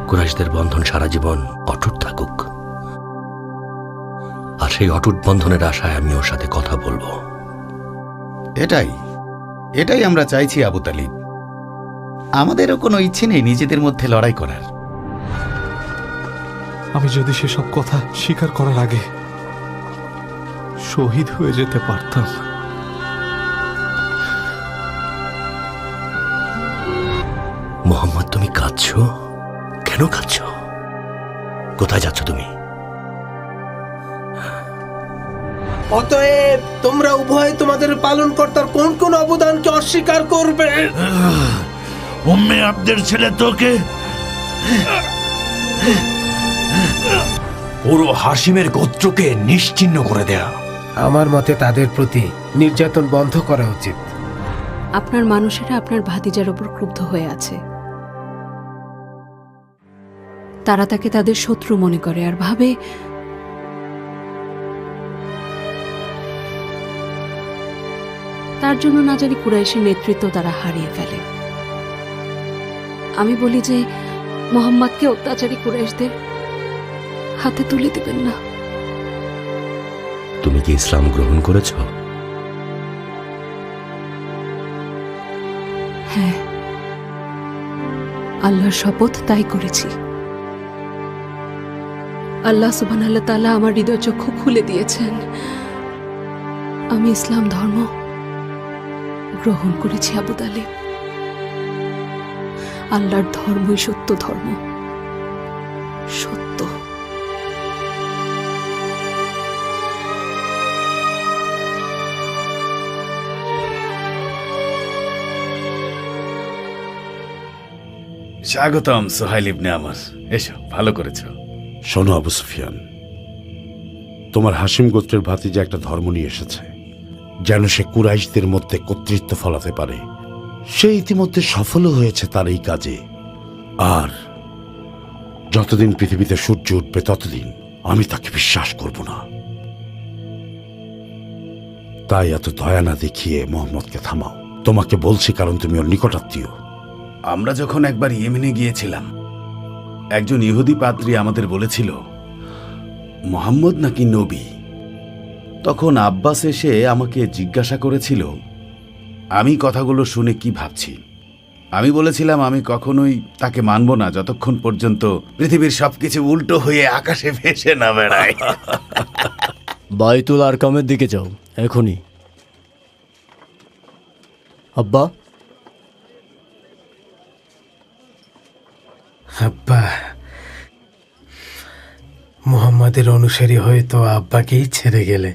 কুরাইশদের বন্ধন সারা জীবন অটুট থাকুক, আর সেই অটুট বন্ধনের আশায় আমি ওর সাথে কথা বলবো। এটাই এটাই আমরা চাইছি আবু তালিব। আমাদেরও কোনো ইচ্ছে নেই নিজেদের মধ্যে লড়াই করার। আমি যদি সেসব কথা স্বীকার করার আগে শহীদ হয়ে যেতে পারতাম। মোহাম্মদ, তুমি কাঁদছো কেন? কাঁদছো? কোথায় যাচ্ছ তুমি? অতএব তোমরা উভয় তোমাদের পালনকর্তার কোন কোন অবদানকে অস্বীকার করবে? উম্মে আব্দের ছেলে তোকে পুরো হাশিমের গোত্রকে নিশ্চিহ্ন করে দেয়া। আমার মতে তাদের প্রতি নির্যাতন বন্ধ করা উচিত। আপনার মানুষেরা আপনার ভাতিজার ওপর ক্রুদ্ধ হয়ে আছে। তারা তাকে তাদের শত্রু মনে করে আর ভাবে তার জন্য না জানি কুরাইশের নেতৃত্ব তারা হারিয়ে ফেলে। আমি বলি যে মোহাম্মদকে অত্যাচারী কুরাইশদের হাতে তুলে দিবেন না। তুমি কি ইসলাম গ্রহণ করেছ? হ্যাঁ, আল্লাহর শপথ তাই করেছি। আল্লাহ সুবহানাহু ওয়া তাআলা আমার হৃদয় চক্ষু খুলে দিয়েছেন। আমি ইসলাম ধর্ম গ্রহণ করেছি আবু তালিব। আল্লাহর ধর্মই সত্য ধর্ম, সত্য। স্বাগতম সোহাইল ইবনে আমর, এসো, ভালো করেছো। শোনো আবু সুফিয়ান, তোমার হাশিম গোত্রের ভাতিজা একটা ধর্ম নিয়ে এসেছে যেন সে কুরাইশদের মধ্যে কর্তৃত্ব ফলাতে পারে। সে ইতিমধ্যে সফলও হয়েছে তার এই কাজে। আর যতদিন পৃথিবীতে সূর্য উঠবে ততদিন আমি তাকে বিশ্বাস করব না। তাই এত দয়া না দেখিয়ে মোহাম্মদকে থামাও। তোমাকে বলছি কারণ তুমি ওর নিকটাত্মীয়। আমরা যখন একবার ইয়েমেনে গিয়েছিলাম, একজন ইহুদি পাদ্রী আমাদের বলেছিল মোহাম্মদ নাকি নবী। তখন আব্বাস এসে আমাকে জিজ্ঞাসা করেছিল আমি কথাগুলো শুনে কি ভাবছি। আমি বলেছিলাম আমি কখনোই তাকে মানব না যতক্ষণ পর্যন্ত পৃথিবীর সবকিছু উল্টো হয়ে আকাশে ভেসে না বেড়ায়। বাইতুল আরকামের দিকে যাও এখনই। আব্বা, আব্বা, মুহাম্মাদের অনুসারী হয়ে তো আব্বাকেই ছেড়ে গেলে।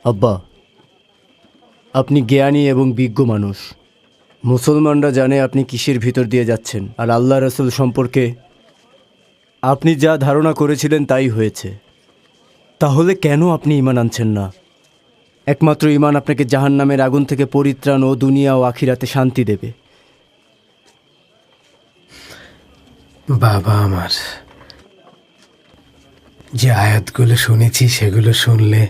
আব্বা, আপনি জ্ঞানী এবং বিজ্ঞ মানুষ। মুসলমানরা জানে আপনি কিসের ভিতর দিয়ে যাচ্ছেন, আর আল্লাহ রাসূল সম্পর্কে আপনি যা ধারণা করেছিলেন তাই হয়েছে। তাহলে কেন আপনি ঈমান আনছেন না? একমাত্র ঈমান আপনাকে জাহান্নামের আগুন থেকে পরিত্রাণ ও দুনিয়া ও আখিরাতে শান্তি দেবে। বাবা আমার, যে আয়াতগুলো শুনেছি সেগুলো শুনলে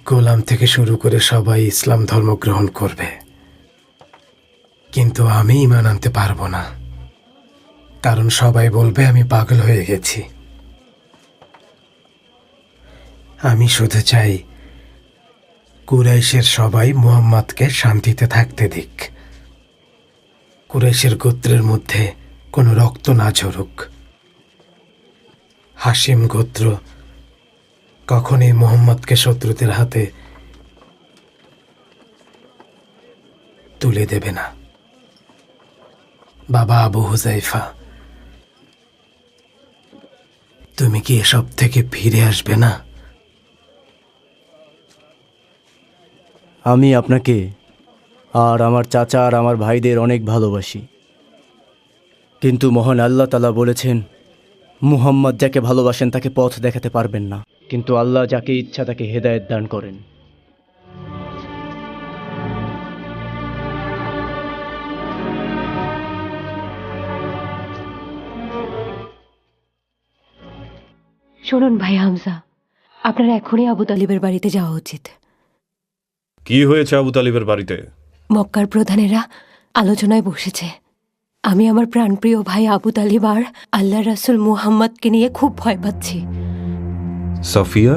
গোলাম থেকে শুরু করে সবাই ইসলাম ধর্ম গ্রহণ করবে, কিন্তু আমি ঈমান আনতে পারবো না, কারণ সবাই বলবে আমি পাগল হয়ে গেছি। আমি শুধু চাই কুরাইশের সবাই মুহাম্মদকে শান্তিতে থাকতে দিক। কুরাইশের গোত্রের মধ্যে কোনো রক্ত না ঝরুক। হাশিম গোত্র কখনই মুহাম্মদকে শত্রুদের হাতে তুলে দেবে না। বাবা আবু হুযায়ফা, তুমি কি এসব থেকে ফিরে আসবে না? আমি আপনাকে আর আমার চাচা আর আমার ভাইদের অনেক ভালোবাসি, কিন্তু মহান আল্লাহ তাআলা বলেছেন মুহাম্মদ যাকে ভালোবাসেন তাকে পথ দেখাতে পারবেন না, কিন্তু আল্লাহ যাকে ইচ্ছা তাকে হেদায়েত দান করেন। শুনুন ভাই হামজা, আপনার এখনই আবু তালিবের বাড়িতে যাওয়া উচিত। কি হয়েছে আবু তালিবের বাড়িতে? মক্কার প্রধানেরা আলোচনায় বসেছে। আমি আমার প্রাণপ্রিয় ভাই আবু তালিব আর আল্লাহ রাসূল মুহাম্মদকে নিয়ে খুব ভয় পাচ্ছি। সাফিয়া,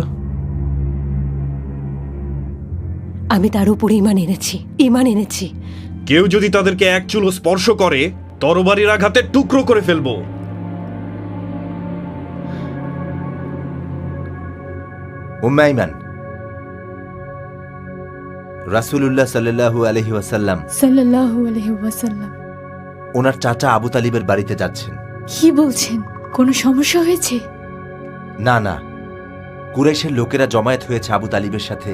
আমি তার উপর ঈমান এনেছি। কেউ যদি তাদেরকে এক চুলো স্পর্শ করে তরবারির আঘাতে টুকরো করে ফেলবো। উম্মে আইমান, রাসূলুল্লাহ সাল্লাল্লাহু আলাইহি ওয়াসাল্লাম সাল্লাল্লাহু আলাইহি ওয়াসাল্লাম। ওনার চাচা আবু তালিবের বাড়িতে যাচ্ছেন। কি বলছেন? কোনো সমস্যা হয়েছে? না না, কুরাইশের লোকেরা জমায়েত হয়েছে আবু তালিবের সাথে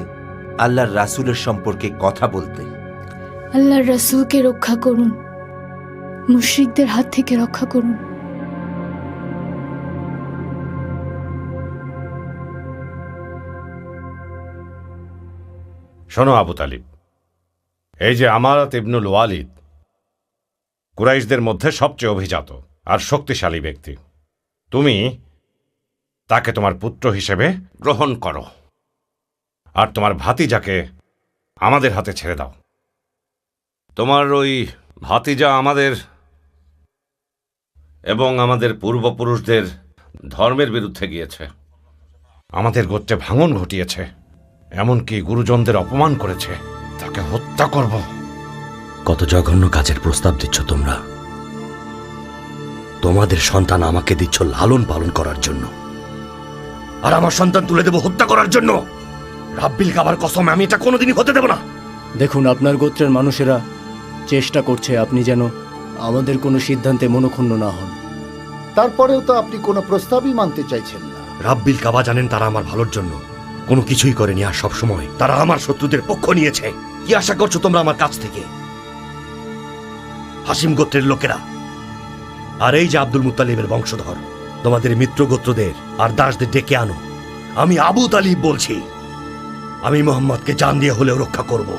আল্লাহর রাসূলের সম্পর্কে কথা বলতে। আল্লাহর রাসূলকে রক্ষা করুন, মুশরিকদের হাত থেকে রক্ষা করুন। শোনো আবু তালিব, এই যে আমারাত ইবনুল ওয়ালিদ কুরাইশদের মধ্যে সবচেয়ে অভিজাত আর শক্তিশালী ব্যক্তি। তুমি তাকে তোমার পুত্র হিসেবে গ্রহণ করো আর তোমার ভাতিজাকে আমাদের হাতে ছেড়ে দাও। তোমার ওই ভাতিজা আমাদের এবং আমাদের পূর্বপুরুষদের ধর্মের বিরুদ্ধে গিয়েছে, আমাদের গোত্রে ভাঙন ঘটিয়েছে, এমনকি গুরুজনদের অপমান করেছে। তাকে হত্যা করব। কত জঘন্য কাজের প্রস্তাব দিচ্ছ তোমরা। তোমাদের সন্তান আমাকে দিচ্ছ লালন পালন করার জন্য, আর আমার সন্তান তুলে দেব হত্যা করার জন্য। রাব্বিল কাবার কসম, আমি এটা কোনোদিনই হতে দেব না। দেখুন, আপনার গোত্রের মানুষেরা চেষ্টা করছে আপনি যেন আমাদের কোনো সিদ্ধান্তে মনোক্ষুণ্ণ না হন। তারপরেও তো আপনি কোনো প্রস্তাবই মানতে চাইছেন না। রাব্বিল কাবা জানেন তারা আমার ভালোর জন্য কোনো কিছুই করেনি, আর সবসময় তারা আমার শত্রুদের পক্ষ নিয়েছে। কি আশা করছো তোমরা আমার কাছ থেকে? হাসিম গোত্রের লোকেরা আর এই যে আব্দুল মুত্তালিবের বংশধর, তোমাদের মিত্র গোত্রদের আর দাসদের ডেকে আনো। আমি আবু তালিব বলছি, আমি মোহাম্মদকে জান দিয়ে হলেও রক্ষা করব।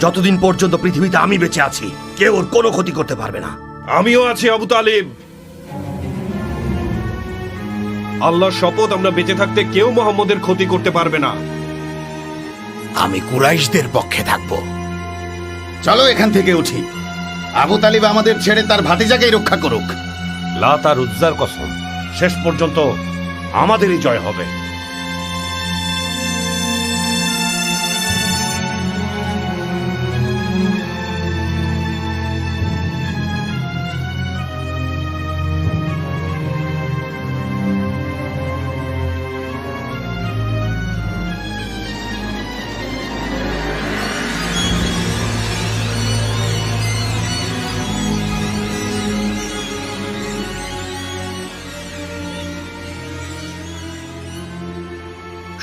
যতদিন পর্যন্ত পৃথিবীতে আমি বেঁচে আছি, কেউ ওর কোনো ক্ষতি করতে পারবে না। আমিও আছি আবু তালিব। আল্লাহর শপথ, আমরা বেঁচে থাকতে কেউ মোহাম্মদের ক্ষতি করতে পারবে না। আমি কুরাইশদের পক্ষে থাকব। চলো এখান থেকে উঠি। আবু তালিব আমাদের ছেড়ে তার ভাতিজাকেই রক্ষা করুক। লাত আর উজ্জার কসম, শেষ পর্যন্ত আমাদেরই জয় হবে।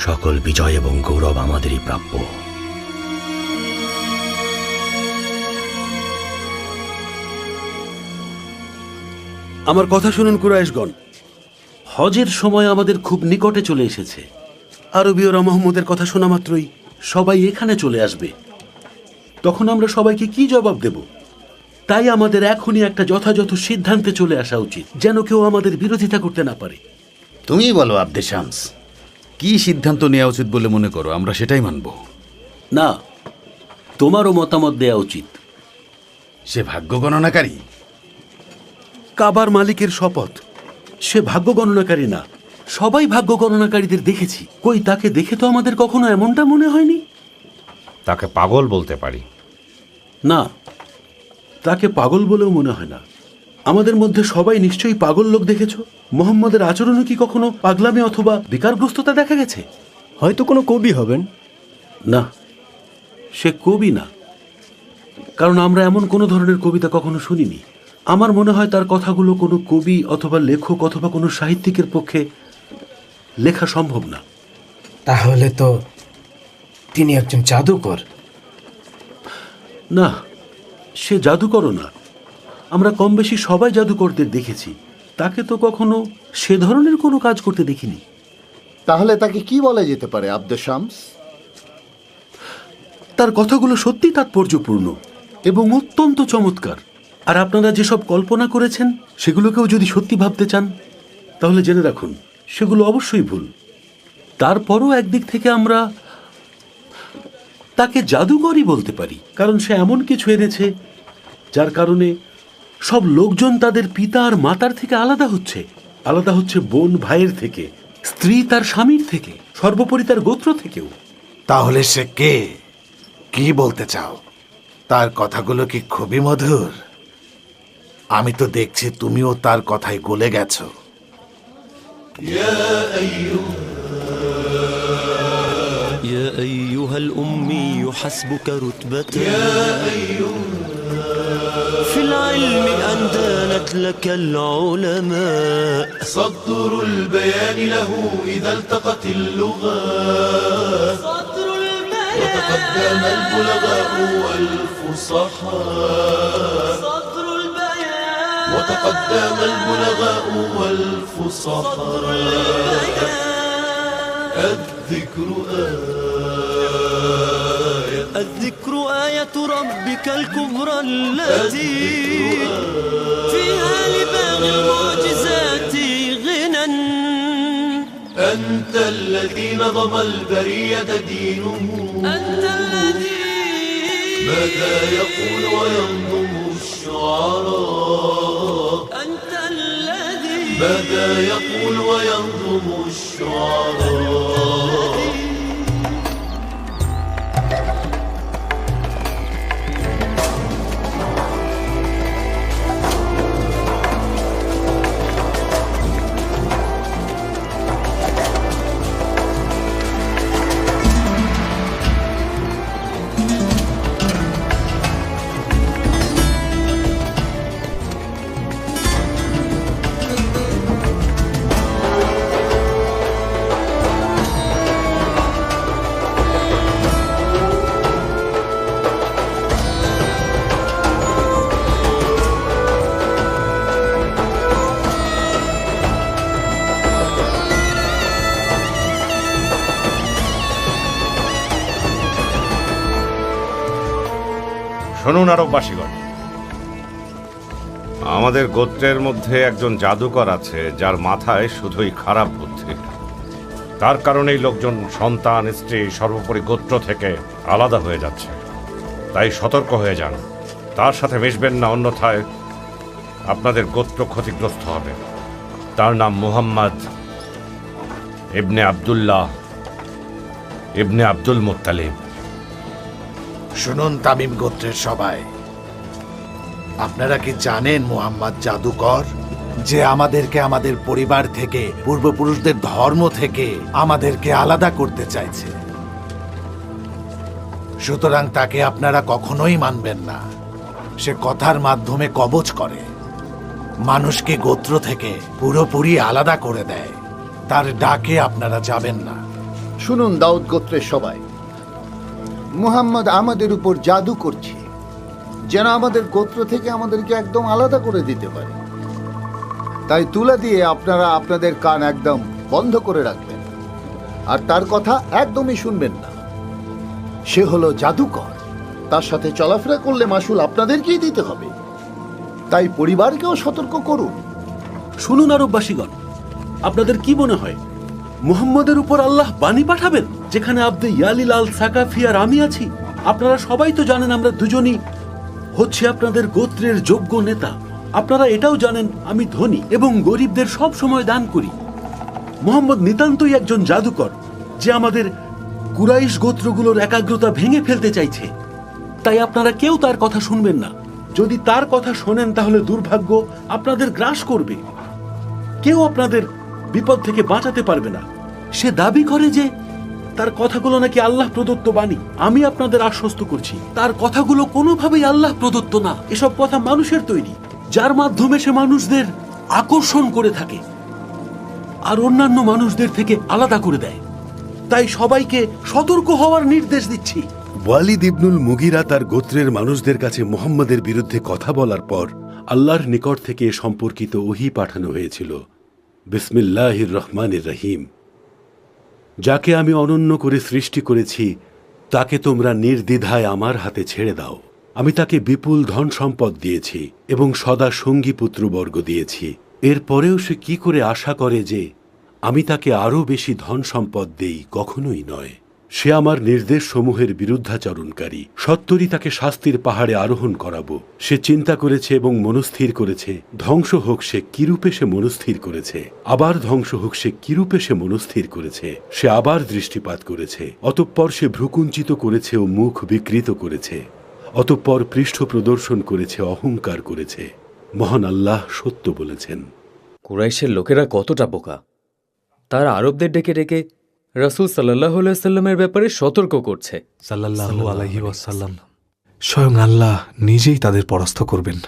সকল বিজয় এবং গৌরব আমাদেরই প্রাপ্য। আমার কথা শুনুন কুরাইশগণ, হজের সময় আমাদের খুব নিকটে চলে এসেছে। আরবীয়রা মোহাম্মদের কথা শোনা মাত্রই সবাই এখানে চলে আসবে। তখন আমরা সবাইকে কি জবাব দেব? তাই আমাদের এখনই একটা যথাযথ সিদ্ধান্তে চলে আসা উচিত, যেন কেউ আমাদের বিরোধিতা করতে না পারে। তুমিই বলো আব্দে শামস, কি সিদ্ধান্ত নেওয়া উচিত বলে মনে করো? আমরা সেটাই মানব। না, তোমারও মতামত দেওয়া উচিত। সে ভাগ্য গণনাকারী। কাবার মালিকের শপথ, সে ভাগ্য গণনাকারী না। সবাই ভাগ্য গণনাকারীদের দেখেছি, কই তাকে দেখে তো আমাদের কখনো এমনটা মনে হয়নি। তাকে পাগল বলতে পারি না, তাকে পাগল বলেও মনে হয় না। আমাদের মধ্যে সবাই নিশ্চয়ই পাগল লোক দেখেছ। মোহাম্মদের আচরণে কি কখনো পাগলামি অথবা বিকারগ্রস্ততা দেখা গেছে? হয়তো কোনো কবি হবেন। না, সে কবি না, কারণ আমরা এমন কোনো ধরনের কবিতা কখনো শুনিনি। আমার মনে হয় তার কথাগুলো কোনো কবি অথবা লেখক অথবা কোনো সাহিত্যিকের পক্ষে লেখা সম্ভব না। তাহলে তো তিনি একজন জাদুকর। না, সে জাদুকরও না। আমরা কম বেশি সবাই জাদুকরদের দেখেছি, তাকে তো কখনো সে ধরনের কোনো কাজ করতে দেখিনি। তাহলে তাকে কি বলা যেতে পারে আব্দে শামস? তার কথাগুলো সত্যি তাৎপর্যপূর্ণ এবং অত্যন্ত চমৎকার। আর আপনারা যেসব কল্পনা করেছেন সেগুলোকেও যদি সত্যি ভাবতে চান, তাহলে জেনে রাখুন সেগুলো অবশ্যই ভুল। তারপরও একদিক থেকে আমরা তাকে জাদুকরই বলতে পারি, কারণ সে এমন কিছু এনেছে যার কারণে সব লোকজন তাদের পিতা আর মাতার থেকে আলাদা হচ্ছে বোন ভাইয়ের থেকে, স্ত্রী তার স্বামীর থেকে, সর্বোপরি তার গোত্র থেকেও। তাহলে সে কে? কি বলতে চাও? তার কথাগুলো কি খুবই মধুর? আমি তো দেখছি তুমিও তার কথায় গলে গেছো। يا أيها الأمي حسبك رتبة في العلم أن دانت لك العلماء صدر البيان له إذا التقت اللغات صدر البيان وتقدم البلغاء والفصحاء صدر البيان وتقدم البلغاء والفصحاء الذكر الذكر آية ربك الكبرى التي فيها لباغ المعجزات غنى أنت الذي نظم البرية دينه أنت الذي ماذا يقول وينظم الشعراء أنت الذي ماذا يقول وينظم الشعراء শুনুন আরববাসীগণ, আমাদের গোত্রের মধ্যে একজন জাদুকর আছে যার মাথায় শুধুই খারাপ বুদ্ধি। তার কারণেই লোকজন, সন্তান, স্ত্রী, সর্বোপরি গোত্র থেকে আলাদা হয়ে যাচ্ছে। তাই সতর্ক হয়ে যান, তার সাথে মিশবেন না, অন্যথায় আপনাদের গোত্র ক্ষতিগ্রস্ত হবে। তার নাম মুহাম্মদ ইবনে আব্দুল্লাহ ইবনে আব্দুল মুত্তালিব। শুনুন তামিম গোত্রের সবাই, আপনারা কি জানেন মুহাম্মদ জাদুকর, যে আমাদেরকে আমাদের পরিবার থেকে, পূর্বপুরুষদের ধর্ম থেকে আমাদেরকে আলাদা করতে চাইছে। সুতরাং তাকে আপনারা কখনোই মানবেন না। সে কথার মাধ্যমে কবচ করে, মানুষকে গোত্র থেকে পুরোপুরি আলাদা করে দেয়। তার ডাকে আপনারা যাবেন না। শুনুন দাউদ গোত্রের সবাই, মুহাম্মদ আমাদের উপর জাদু করছে যেন আমাদের গোত্র থেকে আমাদেরকে একদম আলাদা করে দিতে পারে। তাই তুলা দিয়ে আপনারা আপনাদের কান একদম বন্ধ করে রাখবেন আর তার কথা একদমই শুনবেন না। সে হলো জাদুকর, তার সাথে চলাফেরা করলে মাসুল আপনাদেরকেই দিতে হবে। তাই পরিবারকেও সতর্ক করুন। শুনুন আরববাসীগণ, আপনাদের কি মনে হয় মুহাম্মদের উপর আল্লাহ বাণী পাঠাবেন যেখানে আব্দে ইয়ালিল আল সাকাফি আর আমি আছি? আপনারা সবাই তো জানেন আমরা দুজনই হচ্ছে আপনাদের গোত্রের যোগ্য নেতা। আপনারা এটাও জানেন আমি ধনী এবং গরিবদের সব সময় দান করি। মুহাম্মদ নিতান্তই একজন জাদুকর যে আমাদের কুরাইশ গোত্রগুলোর একাগ্রতা ভেঙে ফেলতে চাইছে। তাই আপনারা কেউ তার কথা শুনবেন না। যদি তার কথা শোনেন তাহলে দুর্ভাগ্য আপনাদের গ্রাস করবে। কেউ আপনাদের বিপদ থেকে বাঁচাতে পারবে না। সে দাবি করে যে তার কথাগুলো নাকি আল্লাহ প্রদত্ত বাণী। আমি আপনাদের আশ্বস্ত করছি তার কথাগুলো কোনোভাবেই আল্লাহ প্রদত্ত না। এসব কথা মানুষের তৈরি, যার মাধ্যমে সে মানুষদের আকর্ষণ করে থাকে আর অন্যান্য মানুষদের থেকে আলাদা করে দেয়। তাই সবাইকে সতর্ক হওয়ার নির্দেশ দিচ্ছি। ওয়ালিদ ইবনুল মুগিরা তার গোত্রের মানুষদের কাছে মুহাম্মদের বিরুদ্ধে কথা বলার পর আল্লাহর নিকট থেকে এ সম্পর্কিত ওহী পাঠানো হয়েছিল। বিসমিল্লাহির রহমানির রহিম। যাকে আমি অনন্য করে সৃষ্টি করেছি তাকে তোমরা নির্দ্বিধায় আমার হাতে ছেড়ে দাও। আমি তাকে বিপুল ধন সম্পদ দিয়েছি এবং সদা সঙ্গী পুত্রবর্গ দিয়েছি। এরপরেও সে কি করে আশা করে যে আমি তাকে আরও বেশি ধন সম্পদ দেই? কখনোই নয়। সে আমার নির্দেশ সমূহের বিরুদ্ধাচরণকারী। সত্তরই তাকে শাস্তির পাহাড়ে আরোহণ করাবো। সে চিন্তা করেছে এবং মনস্থির করেছে, ধ্বংস হোক সে কিরূপে সে মনস্থির করেছে, আবার ধ্বংস হোক সে কিরূপে সে মনস্থির করেছে। সে আবার দৃষ্টিপাত করেছে, অতঃপর সে ভ্রুকুঞ্চিত করেছে ও মুখ বিকৃত করেছে, অতঃপর পৃষ্ঠ প্রদর্শন করেছে, অহংকার করেছে। মহান আল্লাহ সত্য বলেছেন। কুরাইশের লোকেরা কতটা বোকা! তারা আরবদের ডেকে ডেকে রাসূল সাল্লাল্লাহু আলাইহি সাল্লামের ব্যাপারে সতর্ক করছে। সাল্লাল্লাহু আলাইহি ওয়াসাল্লাম, স্বয়ং আল্লাহ নিজেই তাদের পরাস্ত করবেন।